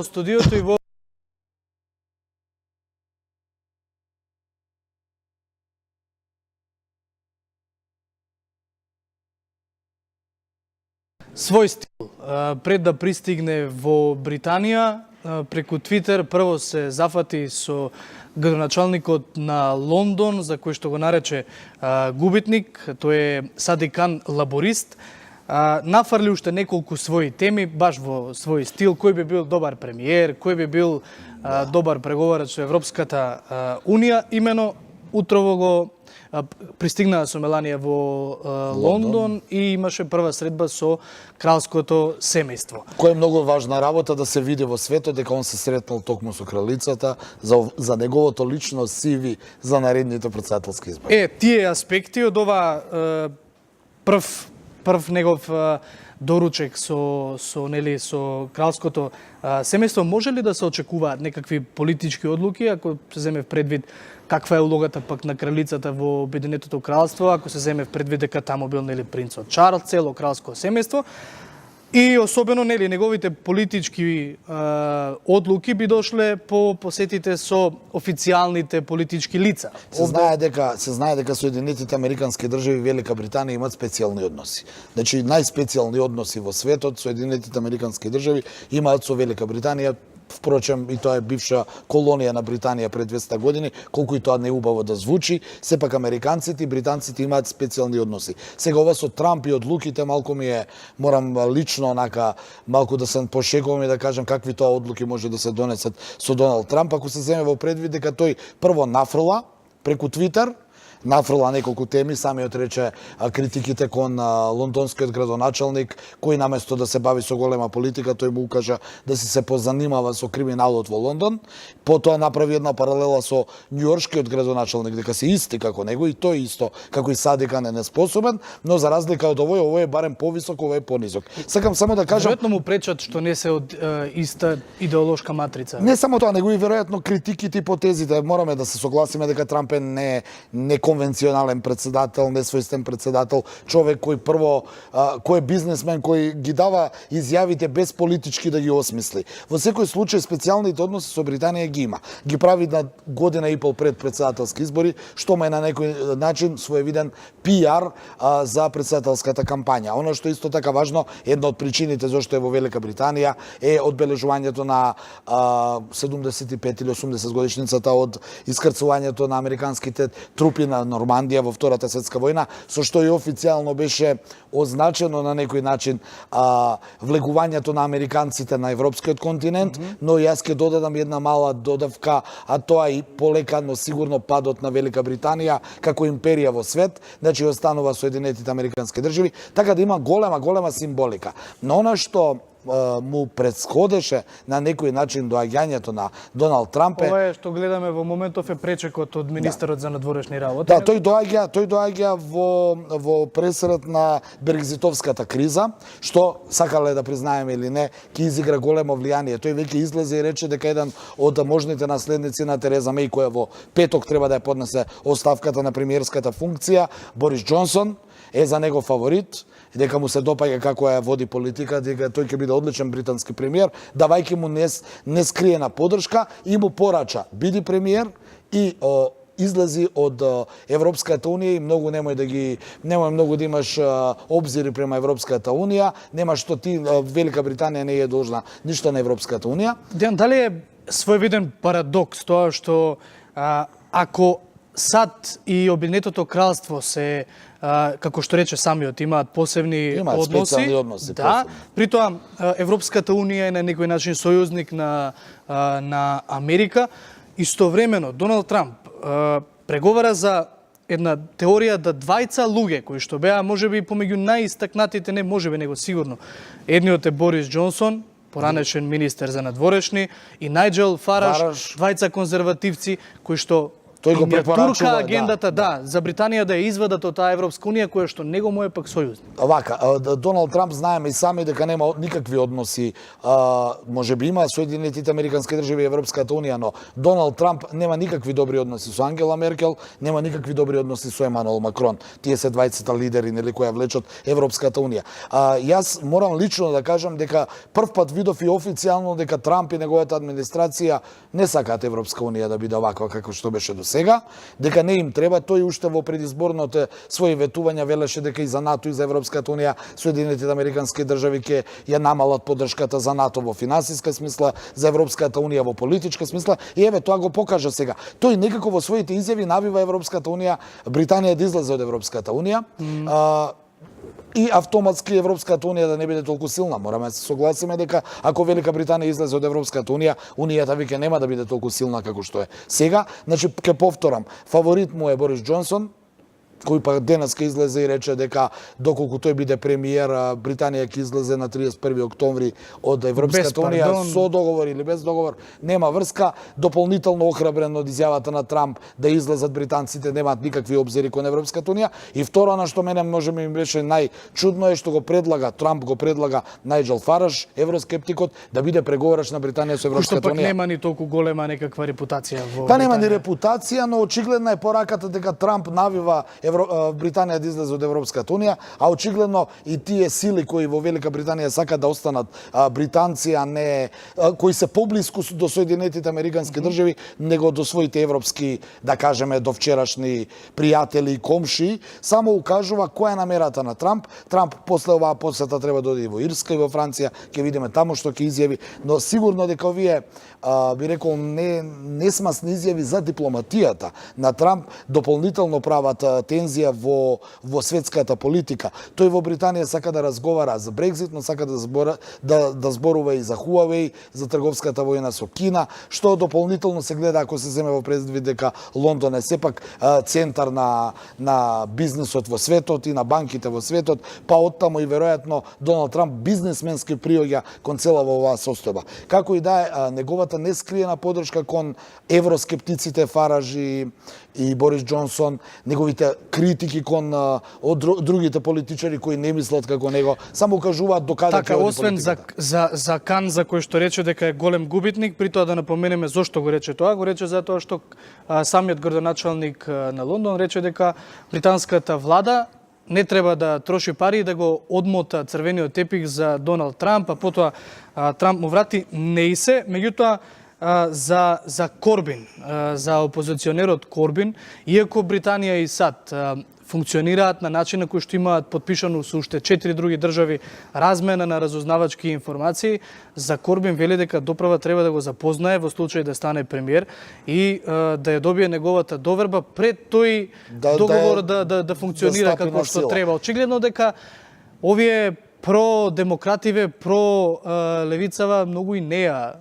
студиото и во свој стил. Пред да пристигне во Британија, преку Твитер прво се зафати со градоначалникот на Лондон, за кој што го нарече губитник, тој е Садикан лаборист. Нафрли уште неколку своји теми, баш во свој стил, кој би бил добар премиер, кој би бил добар преговарач со Европската Унија. Имено утрово го пристигнаа со Меланија во Лондон и имаше прва средба со кралското семејство. Која е многу важна работа да се види во светот дека он се сретнал токму со кралицата за неговото лично CV за наредните претседателски избори. Тие аспекти од ова прв негов доручек со кралското семејство, може ли да се очекуваат некакви политички одлуки, ако се земе в предвид каква е улогата пак на кралицата во Обединетото кралство, ако се земе в предвид дека таму бил принцот Чарлс, цело кралско семејство, и особено неговите политички одлуки би дошле по посетите со официјалните политички лица. Се знае дека Соединетите Американски држави и Велика Британија имаат специјални односи. Значи најспецијални односи во светот Соединетите Американски држави имаат со Велика Британија. Впрочем, и тоа е бивша колонија на Британија пред 200 години, колку и тоа не убаво да звучи, сепак американците и британците имаат специјални односи. Сега ова со Трамп и одлуките малку ми е, морам лично онака малку да се пошегувам и да кажам какви тоа одлуки може да се донесат со Доналд Трамп, ако се земе во предвид дека тој прво нафрла преку Твитер, нафрла неколку теми, самиот рече критиките кон лондонскиот градоначалник, кој наместо да се бави со голема политика, тој му укажа да се позанимава со криминалот во Лондон. Потоа направи една паралела со њујоршкиот градоначалник, дека се исти како него и тој исто како и Садикан е неспособен, но за разлика од овој е барем повисок, овој е понизок. Сакам само да кажам, веројатно му пречат што не се од иста идеолошка матрица. Не само тоа, него и веројатно критиките и ипотезите. Мораме да се согласиме дека Трамп е не конвенционален председател, несвојстен председател, човек кој кој е бизнесмен, кој ги дава изјавите без политички да ги осмисли. Во секој случај специјалните односи со Британија ги има. Ги прави на година и пол пред председателски избори, што му е на некој начин своевиден пиар за председателската кампања. Оно што исто така важно, една од причините зашто е во Велика Британија е одбележувањето на 75 или 80 годишницата од искрцувањето на американските трупи на Нормандија во Втората светска војна, со што и официјално беше означено на некој начин влегувањето на американците на европскиот континент, но јас ќе додадам една мала додавка, а тоа и полека, но сигурно падот на Велика Британија како империја во свет, значи останува Соединетите Американски држави, така да има голема символика. Но она што му предсходеше на некој начин доаѓањето на Доналд Трамп Ова е што гледаме во моментов е пречекот од министерот за надворешни работи. Да, тој доаѓа во пресред на Брекзитовската криза, што сакале да признаеме или не, ќе изигра големо влијание. Тој веќе излезе и рече дека еден од можните наследници на Тереза Меј, која во петок треба да ја поднесе оставката на премиерската функција, Борис Џонсон, е за него фаворит, дека му се допаѓа како ја води политика, дека тој ќе биде одличен британски премиер, давајќи му нескриена поддршка и му порача биди премиер и излези од Европската унија и немој многу да имаш обзири према Европската унија, нема што ти Велика Британија не е должна ништо на Европската унија. Дејан, дали е своевиден парадокс тоа што ако САД и Обединетото кралство се, како што рече самиот, имаат посебни односи, да, при тоа Европската унија е на некој начин сојузник на Америка, истовремено Доналд Трамп преговара за една теорија да двајца луѓе кои што беа можеби помеѓу најистакнатите, не можеби него сигурно. Едниот е Борис Џонсон, поранешен министер за надворешни, и Најџел Фараш, двајца конзервативци кои што Тој го И ја турка препорачува, агендата, да, за Британија да ја извадат од таа Европска унија, која што него му е пак сојузник. Вака, Доналд Трамп знаеме и сами дека нема никакви односи, може би има Соединетите Американски држави и Европската унија, но Доналд Трамп нема никакви добри односи со Ангела Меркел, нема никакви добри односи со Емануел Макрон. Тие се двајцата лидери нели кои ја влечат Европската унија. Јас морам лично да кажам дека прв пат видов и официјално дека Трамп и неговата администрација не сакаат Европска унија да биде ваква како што беше до сега, дека не им треба. Тој уште во предизборните своји ветувања велеше дека и за НАТО и за Европската унија Соединетите Американски држави ќе ја намалат поддршката за НАТО во финансиска смисла, за Европската унија во политичка смисла, и еве тоа го покажа сега. Тој некако во своите изјави навива Европската унија, Британија да излезе од Европската унија. И автоматски Европската унија да не биде толку силна. Мораме да се согласиме дека ако Велика Британија излезе од Европската унија, унијата веќе нема да биде толку силна како што е сега. Значи, ќе повторам, фаворит му е Борис Џонсон, кој па денеска излезе и рече дека доколку тој биде премиер, Британија ќе излезе на 31 октомври од Европската унија со договор или без договор, нема врска. Дополнително охрабрен од изјавата на Трамп да излезат британците, немаат никакви обзири кон Европската унија. И второ, на што мене можеме им беше најчудно е што го предлага Трамп, го предлага Најџел Фараш, евроскептикот, да биде преговорач на Британија со Европската унија. Што пак нема ни толку голема некаква репутација во Па нема ни репутација, но очигледна е пораката дека Трамп навива Британија да излезе од Европската унија, а очигледно и тие сили кои во Велика Британија сакаат да останат британци, а не кои се поблиску до Соединетите Американски држави, него до своите европски, да кажеме, до вчерашни пријатели и комши, само укажува која е намерата на Трамп. Трамп после оваа посета треба да оди во Ирска и во Франција, ќе видиме таму што ќе изјави, но сигурно дека овие би рекол несмасни изјави за дипломатијата на Трамп дополнително прават тензија во светската политика. Тој во Британија сака да разговара за Брекзит, но сака да зборува и за Хуавеј, за трговската војна со Кина, што дополнително се гледа ако се земе во предвид дека Лондон е сепак центар на бизнисот во светот и на банките во светот, па оттаму и веројатно Доналд Трамп бизнисменски приоѓа кон цела во оваа состојба. Како и да е, неговата нескриена поддршка кон евроскептиците Фараж и Борис Џонсон, неговите критики кон другите политичари кои не мислат како него, само кажуваат до каде ќе оди политиката. Освен за Кан, за кој што рече дека е голем губитник, при тоа да напоменеме зошто го рече тоа, го рече затоа што самиот градоначалник на Лондон рече дека британската влада не треба да троши пари и да го одмота црвениот тепих за Доналд Трамп, а потоа Трамп му врати неисе, меѓутоа за Корбин, за опозиционерот Корбин, иако Британија и САД функционираат на начин на кој што имаат подпишано со уште 4 други држави размена на разузнавачки информации, за Корбин вели дека доправа треба да го запознае во случај да стане премиер и да ја добие неговата доверба пред тој договор да функционира како што треба. Очигледно дека овие про-демокративе, про-левицава многу и не ја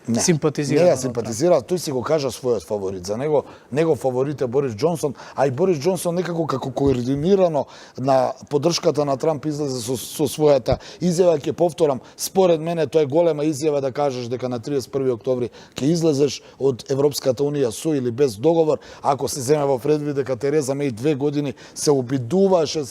симпатизира. Не ја симпатизира, тој си го кажа својот фаворит. За него фаворит е Борис Џонсон, а и Борис Џонсон некако како координирано на поддршката на Трамп излезе со својата изјава. Ќе повторам, според мене тоа е голема изјава да кажеш дека на 31 октомври ќе излезеш од Европската унија со или без договор, ако се земе во предвид дека Тереза Меј 2 години се обидуваше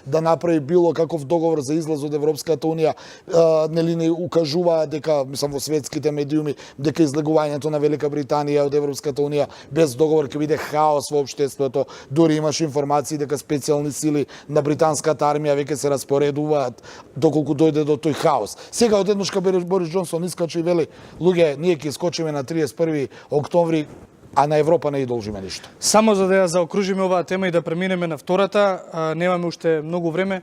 да направи било каков договор за излез од Европската унија, нели не укажува дека мислам во светските медиуми дека излегувањето на Велика Британија од Европската унија без договор ќе биде хаос во општеството. Дури имаш информации дека специјални сили на британската армија веќе се распоредуваат доколку дојде до тој хаос. Сега одеднаш Борис Џонсон искачи и вели: луѓе, ние ќе искочиме на 31 октомври, а на Европа не и должиме ништо. Само за да ја заокружиме оваа тема и да преминеме на втората, немаме уште многу време.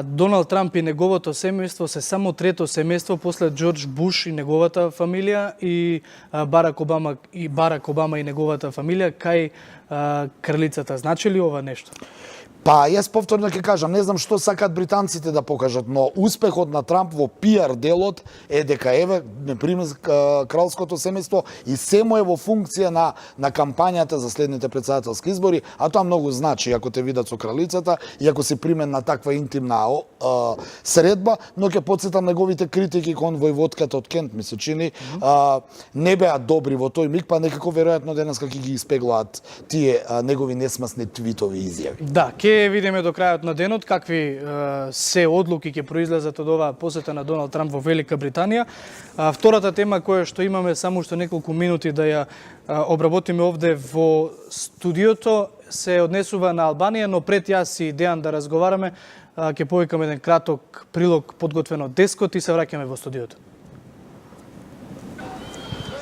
Доналд Трамп и неговото семејство се само трето семејство после Џорџ Буш и неговата фамилија и Барак Обама и неговата фамилија кај кралицата. Значи ли ова нешто? Па јас повторно ќе кажам, не знам што сакаат британците да покажат, но успехот на Трамп во пиар делот е дека еве ме прими кралското семејство и се му е во функција на кампањата за следните председателски избори, а тоа многу значи ако те видат со кралицата и ако се примен на таква интимна средба, но ќе потсетам неговите критики кон војводката од Кент, ми се чини, не беа добри во тој миг, па некако веројатно денеска ќе ги испеглаат тие негови несмасни твитови изјави. Да, ќе видиме до крајот на денот какви се одлуки ќе произлезат од оваа посета на Доналд Трамп во Велика Британија. Втората тема која што имаме само што неколку минути да ја обработиме овде во студиото се однесува на Албанија, но пред јас и Дејан да разговараме, ќе повикаме еден краток прилог подготвен од Дескот и се враќаме во студиото.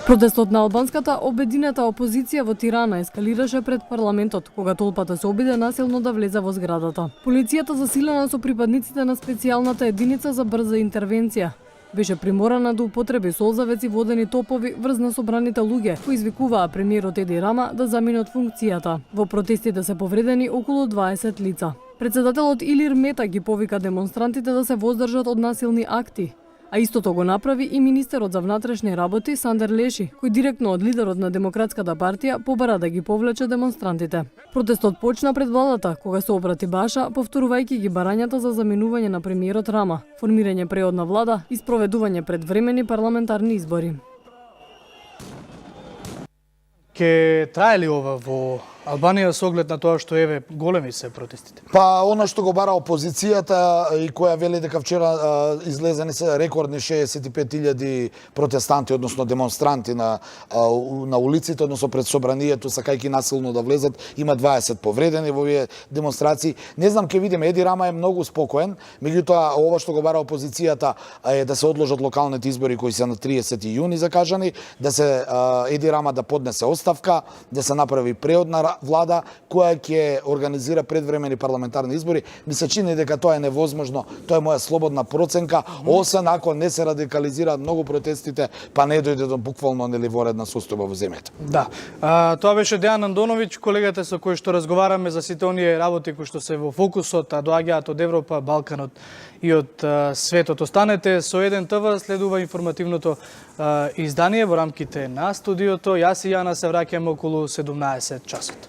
Протестот на албанската обединета опозиција во Тирана ескалираше пред парламентот, кога толпата се обиде насилно да влезе во зградата. Полицијата засилена со припадниците на специјалната единица за брза интервенција беше приморана да употреби солзавеци водени топови врз на собраните луѓе, кои извикуваа премиерот Еди Рама да замине од функцијата. Во протестите се повредени околу 20 лица. Председателот Илир Мета ги повика демонстрантите да се воздржат од насилни акти, а истото го направи и министерот за внатрешни работи Сандер Леши, кој директно од лидерот на Демократската партија побара да ги повлече демонстрантите. Протестот почна пред владата, кога се обрати Баша, повторувајќи ги барањата за заминување на премиерот Рама, формирање преодна влада и спроведување предвремени парламентарни избори. Ке трае ли ова во Албанија со оглед на тоа што еве големи се протестите? Па она што го бара опозицијата и која вели дека вчера излезени се рекордни 65.000 протестанти, односно демонстранти на улиците, односно пред собранието, сакајќи насилно да влезат, има 20 повредени во овие демонстрации. Не знам, ќе видиме, Еди Рама е многу спокоен, меѓутоа ова што го бара опозицијата е да се одложат локалните избори кои се на 30 јуни закажани, да се Еди Рама да поднесе оставка, да се направи преодна влада која ќе организира предвремени парламентарни избори. Ми се чини дека тоа е невозможно, тоа е моја слободна проценка, освен ако не се радикализираат многу протестите, па не дојде до буквално неливоредна состојба во земјата. Да. Тоа беше Дејан Андоновиќ, колегата со кој што разговараме за сите оние работи кои што се во фокусот, а доаѓаат од Европа, Балканот и од светот. Останете со 1 ТВ, следува информативното издание во рамките на студиото. Јас и Јана се враќаме околу 17 часот.